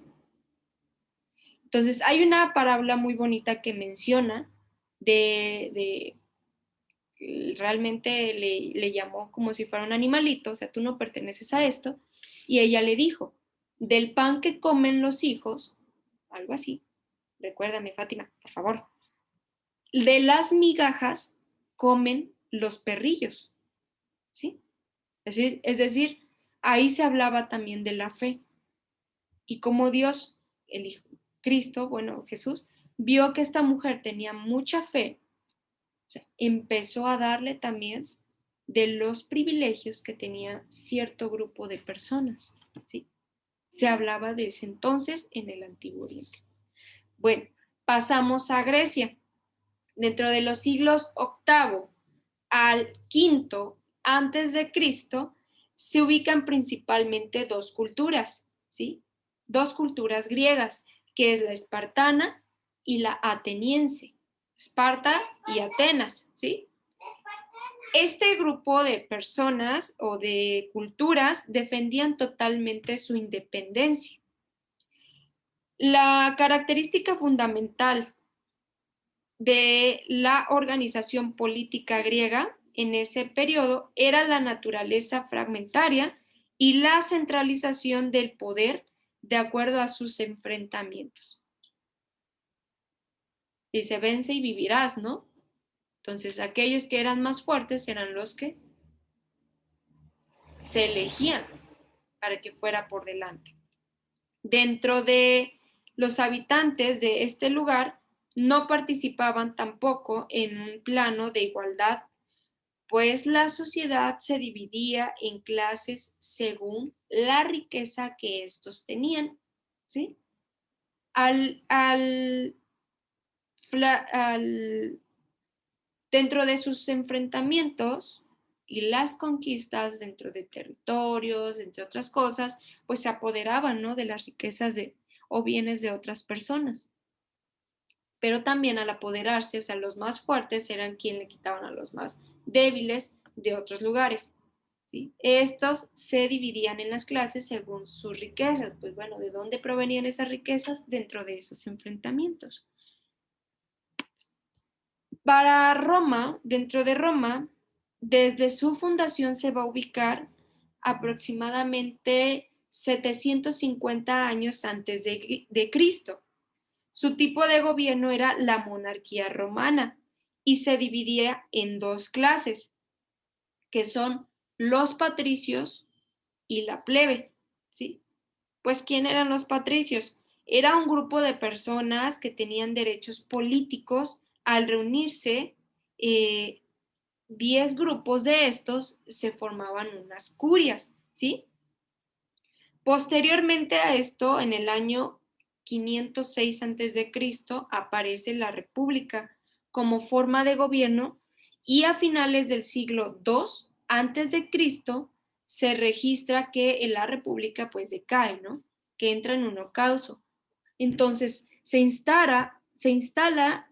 Entonces, hay una parábola muy bonita que menciona de realmente le llamó como si fuera un animalito, o sea, tú no perteneces a esto, y ella le dijo, del pan que comen los hijos, algo así, recuérdame, Fátima, por favor, de las migajas comen los perrillos, ¿sí? Es decir, ahí se hablaba también de la fe, y como Dios, el Hijo, Cristo, bueno, Jesús, vio que esta mujer tenía mucha fe, o sea, empezó a darle también de los privilegios que tenía cierto grupo de personas, ¿sí? Se hablaba de ese entonces en el Antiguo Oriente. Bueno, pasamos a Grecia. Dentro de los siglos VIII al V antes de Cristo, se ubican principalmente dos culturas, ¿sí? Dos culturas griegas, que es la espartana y la ateniense. Esparta y Atenas, ¿sí? Este grupo de personas o de culturas defendían totalmente su independencia. La característica fundamental de la organización política griega en ese periodo era la naturaleza fragmentaria y la centralización del poder de acuerdo a sus enfrentamientos. Dice, vence y vivirás, ¿no? Entonces, aquellos que eran más fuertes eran los que se elegían para que fuera por delante. Dentro de los habitantes de este lugar no participaban tampoco en un plano de igualdad, pues la sociedad se dividía en clases según la riqueza que estos tenían, ¿sí? Al dentro de sus enfrentamientos y las conquistas dentro de territorios, entre otras cosas, pues se apoderaban, ¿no?, de las riquezas o bienes de otras personas. Pero también al apoderarse, o sea, los más fuertes eran quienes le quitaban a los más débiles de otros lugares, ¿sí? Estos se dividían en las clases según sus riquezas. Pues bueno, ¿de dónde provenían esas riquezas? Dentro de esos enfrentamientos. Para Roma, dentro de Roma, desde su fundación se va a ubicar aproximadamente 750 años antes de Cristo. Su tipo de gobierno era la monarquía romana y se dividía en dos clases, que son los patricios y la plebe, ¿sí? Pues, ¿quién eran los patricios? Era un grupo de personas que tenían derechos políticos. Al reunirse 10 grupos de estos, se formaban unas curias, ¿sí? Posteriormente a esto, en el año 506 a.C., aparece la República como forma de gobierno y a finales del siglo II a.C. se registra que la República pues decae, ¿no? Que entra en un ocaso. Entonces se instala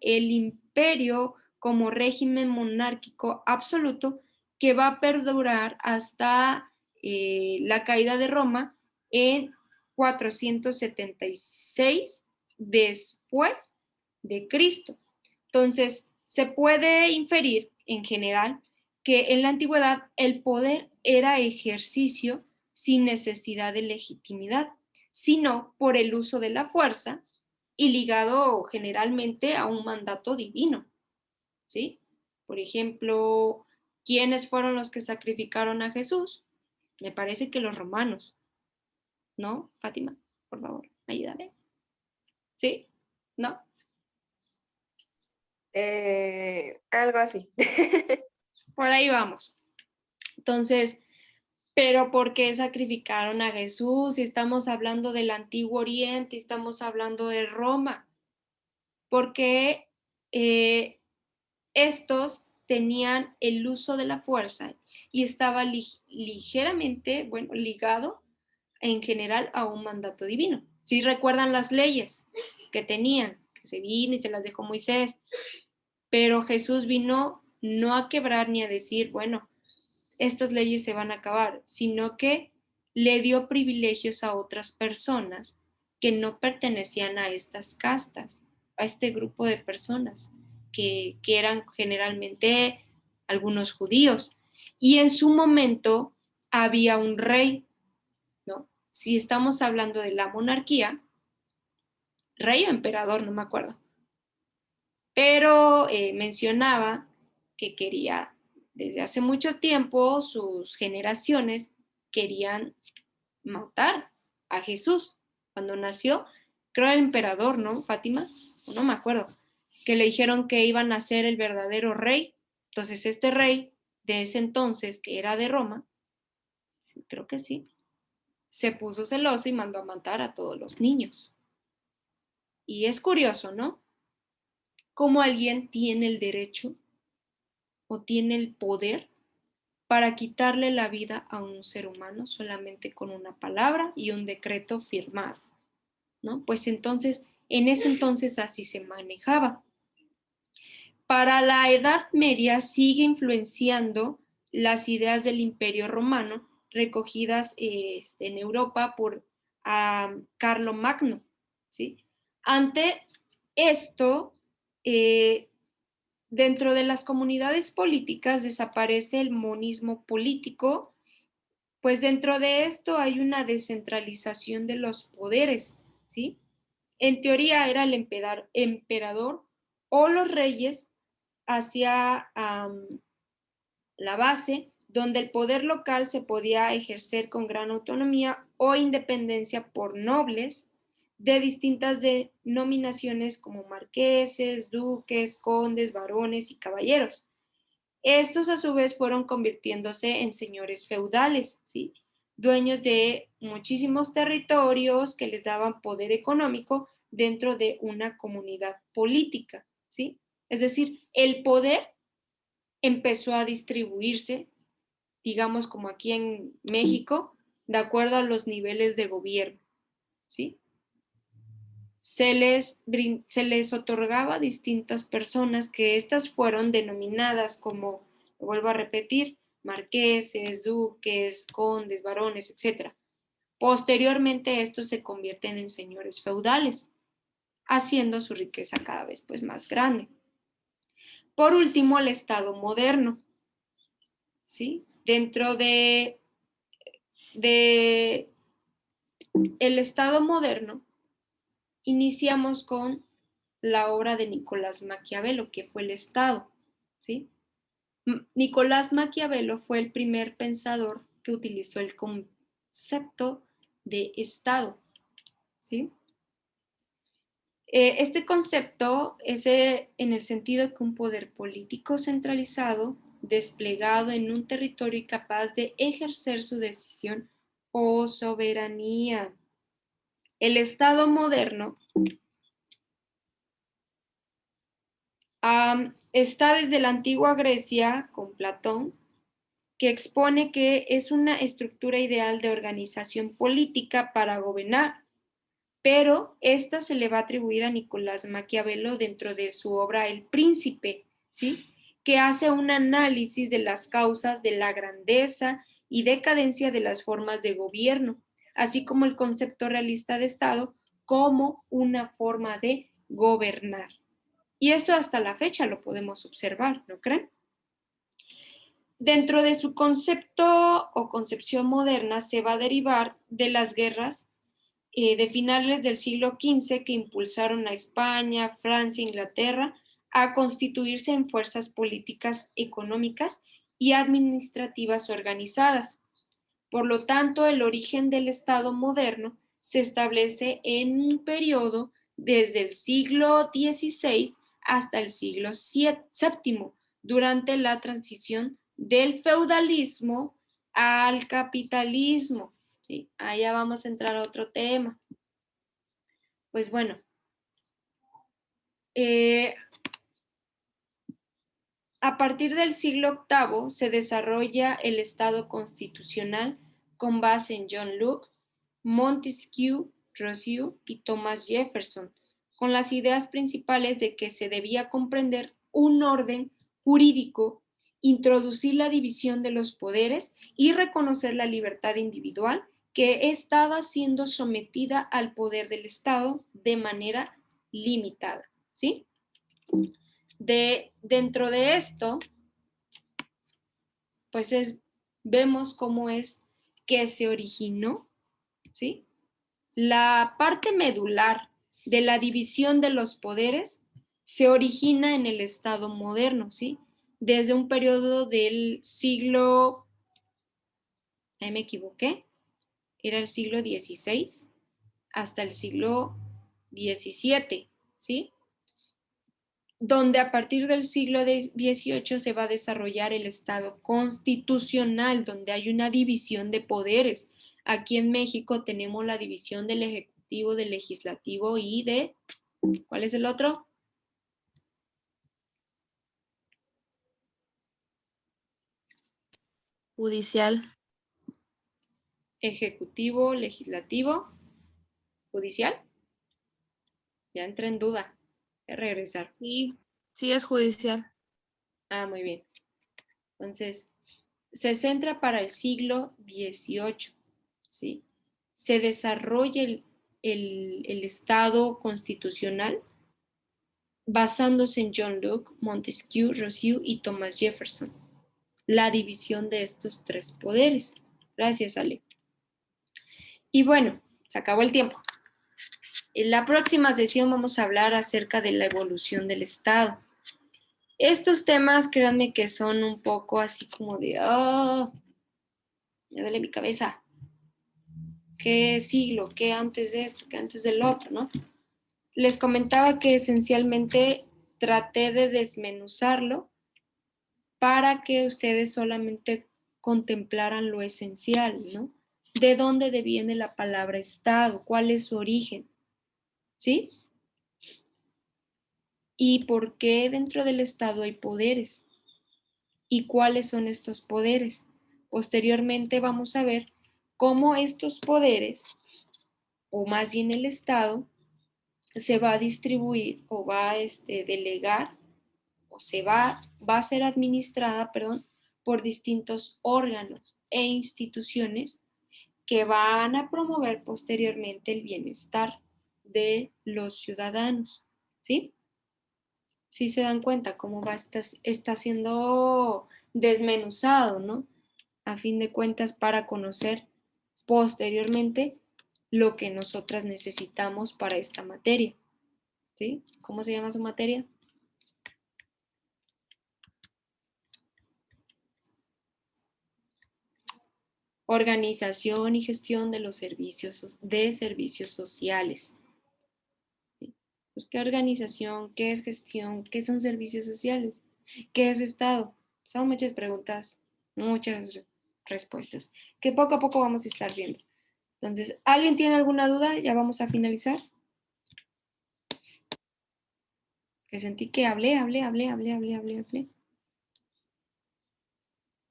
el imperio como régimen monárquico absoluto que va a perdurar hasta la caída de Roma en 476 después de Cristo. Entonces, se puede inferir en general que en la antigüedad el poder era ejercicio sin necesidad de legitimidad, sino por el uso de la fuerza y ligado generalmente a un mandato divino, ¿sí? Por ejemplo, ¿quiénes fueron los que sacrificaron a Jesús? Me parece que los romanos, ¿no? Fátima, por favor, ayúdame. ¿Sí? ¿No? Algo así. Por ahí vamos. Entonces, pero ¿por qué sacrificaron a Jesús? Si estamos hablando del Antiguo Oriente, estamos hablando de Roma. Porque estos tenían el uso de la fuerza y estaba ligeramente, bueno, ligado en general a un mandato divino. Si recuerdan las leyes que tenían, que se vino y se las dejó Moisés, pero Jesús vino no a quebrar ni a decir, bueno, estas leyes se van a acabar, sino que le dio privilegios a otras personas que no pertenecían a estas castas, a este grupo de personas, que eran generalmente algunos judíos. Y en su momento había un rey, ¿no? Si estamos hablando de la monarquía, rey o emperador, no me acuerdo, pero mencionaba que quería, desde hace mucho tiempo, sus generaciones querían matar a Jesús. Cuando nació, creo el emperador, ¿no, Fátima? No me acuerdo, que le dijeron que iban a ser el verdadero rey. Entonces este rey de ese entonces, que era de Roma, creo que sí, se puso celoso y mandó a matar a todos los niños. Y es curioso, ¿no? Cómo alguien tiene el derecho o tiene el poder para quitarle la vida a un ser humano solamente con una palabra y un decreto firmado, ¿no? Pues entonces, en ese entonces así se manejaba. para la Edad Media sigue influenciando las ideas del Imperio Romano recogidas en Europa por Carlomagno, ¿sí? Ante esto, dentro de las comunidades políticas desaparece el monismo político, pues dentro de esto hay una descentralización de los poderes, ¿sí? En teoría era el emperador o los reyes hacia la base, donde el poder local se podía ejercer con gran autonomía o independencia por nobles de distintas denominaciones como marqueses, duques, condes, varones y caballeros. Estos a su vez fueron convirtiéndose en señores feudales, ¿sí? Dueños de muchísimos territorios que les daban poder económico dentro de una comunidad política, ¿sí? Es decir, el poder empezó a distribuirse, digamos como aquí en México, de acuerdo a los niveles de gobierno, ¿sí? Se les otorgaba a distintas personas que estas fueron denominadas como, vuelvo a repetir, marqueses, duques, condes, varones, etc. Posteriormente estos se convierten en señores feudales, haciendo su riqueza cada vez pues, más grande. Por último, el Estado moderno, ¿sí? Dentro de el Estado moderno, iniciamos con la obra de Nicolás Maquiavelo, que fue el Estado, ¿sí? Nicolás Maquiavelo fue el primer pensador que utilizó el concepto de Estado, ¿sí? Este concepto es en el sentido que un poder político centralizado, desplegado en un territorio y capaz de ejercer su decisión o soberanía. El Estado moderno está desde la antigua Grecia con Platón, que expone que es una estructura ideal de organización política para gobernar, pero esta se le va a atribuir a Nicolás Maquiavelo dentro de su obra El Príncipe, ¿sí? Que hace un análisis de las causas de la grandeza y decadencia de las formas de gobierno, así como el concepto realista de Estado como una forma de gobernar. Y esto hasta la fecha lo podemos observar, ¿no creen? Dentro de su concepto o concepción moderna se va a derivar de las guerras de finales del siglo XV que impulsaron a España, Francia, Inglaterra a constituirse en fuerzas políticas, económicas y administrativas organizadas. Por lo tanto, el origen del Estado moderno se establece en un periodo desde el siglo XVI hasta el siglo VII, durante la transición del feudalismo al capitalismo. ¿Sí? Allá vamos a entrar a otro tema. Pues bueno, a partir del siglo VIII se desarrolla el Estado constitucional con base en John Locke, Montesquieu, Rousseau y Thomas Jefferson, con las ideas principales de que se debía comprender un orden jurídico, introducir la división de los poderes y reconocer la libertad individual que estaba siendo sometida al poder del Estado de manera limitada, ¿sí? Dentro de esto, pues vemos cómo es que se originó, ¿sí? La parte medular de la división de los poderes se origina en el Estado moderno, ¿sí? Desde un periodo del siglo, ahí me equivoqué, era el siglo XVI hasta el siglo XVII, ¿sí? Donde a partir del siglo XVIII se va a desarrollar el Estado constitucional, donde hay una división de poderes. Aquí en México tenemos la división del Ejecutivo, del Legislativo y de, ¿cuál es el otro? Judicial. Ejecutivo, Legislativo, Judicial. Ya entré en duda. Voy a regresar. Sí, Sí, es judicial. Ah, muy bien. Entonces, se centra para el siglo XVIII, ¿sí? Se desarrolla el Estado constitucional basándose en John Locke, Montesquieu, Rousseau y Thomas Jefferson. La división de estos tres poderes. Gracias, Ale. Y bueno, se acabó el tiempo. En la próxima sesión vamos a hablar acerca de la evolución del Estado. Estos temas, créanme que son un poco así como de, oh, me duele mi cabeza. ¿Qué siglo? ¿Qué antes de esto? ¿Qué antes del otro? ¿No? Les comentaba que esencialmente traté de desmenuzarlo para que ustedes solamente contemplaran lo esencial, ¿no? ¿De dónde deviene la palabra Estado? ¿Cuál es su origen? ¿Sí? ¿Y por qué dentro del Estado hay poderes? ¿Y cuáles son estos poderes? Posteriormente vamos a ver cómo estos poderes, o más bien el Estado, se va a distribuir o va a delegar o va a ser administrada, perdón, por distintos órganos e instituciones que van a promover posteriormente el bienestar de los ciudadanos, ¿sí? Sí se dan cuenta cómo está siendo desmenuzado, ¿no? A fin de cuentas, para conocer posteriormente lo que nosotras necesitamos para esta materia, ¿sí? ¿Cómo se llama su materia? Organización y gestión de los servicios sociales. ¿Sí? Pues, ¿qué organización? ¿Qué es gestión? ¿Qué son servicios sociales? ¿Qué es Estado? Son muchas preguntas, muchas respuestas, que poco a poco vamos a estar viendo. Entonces, ¿alguien tiene alguna duda? Ya vamos a finalizar. Que sentí que hablé.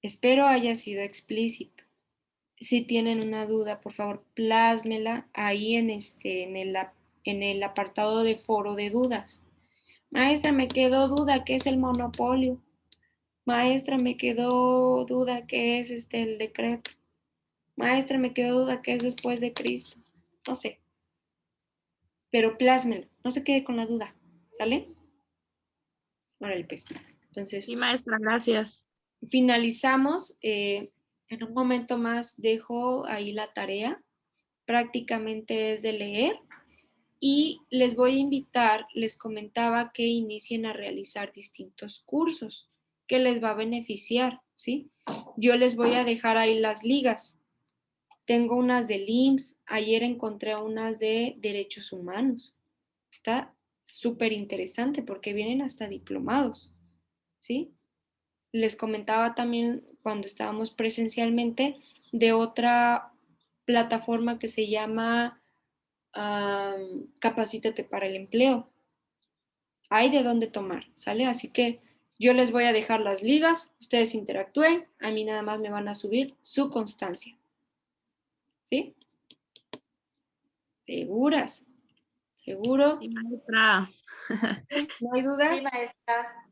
Espero haya sido explícito. Si tienen una duda, por favor, plásmela ahí en el apartado de foro de dudas. Maestra, me quedó duda, ¿qué es el monopolio? Maestra, me quedó duda, ¿qué es el decreto? Maestra, me quedó duda, ¿qué es después de Cristo? No sé, pero plásmelo, no se quede con la duda, ¿sale? Órale, pues. Entonces, Sí, maestra, gracias. finalizamos. En un momento más dejo ahí la tarea. Prácticamente es de leer. Y les voy a invitar, les comentaba que inicien a realizar distintos cursos que les va a beneficiar, ¿sí? Yo les voy a dejar ahí las ligas. Tengo unas del IMSS, ayer encontré unas de derechos humanos. Está súper interesante porque vienen hasta diplomados, ¿sí? Les comentaba también cuando estábamos presencialmente de otra plataforma que se llama Capacítate para el empleo. Hay de dónde tomar, ¿sale? Así que yo les voy a dejar las ligas, ustedes interactúen, a mí nada más me van a subir su constancia. ¿Sí? ¿Seguras? ¿Seguro? Sí, maestra. ¿No hay dudas? Sí, maestra.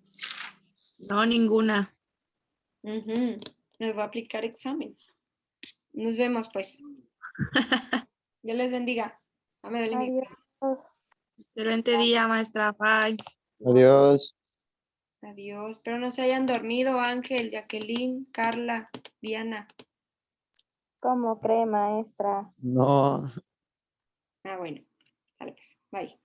No, ninguna. Les voy a aplicar examen. Nos vemos, pues. Dios les bendiga. Dame de mi. Adiós. Excelente día, maestra. Bye. Adiós. Adiós. Espero no se hayan dormido, Ángel, Jacqueline, Carla, Diana. ¿Cómo cree, maestra? No. Bueno. Dale, pues. Bye.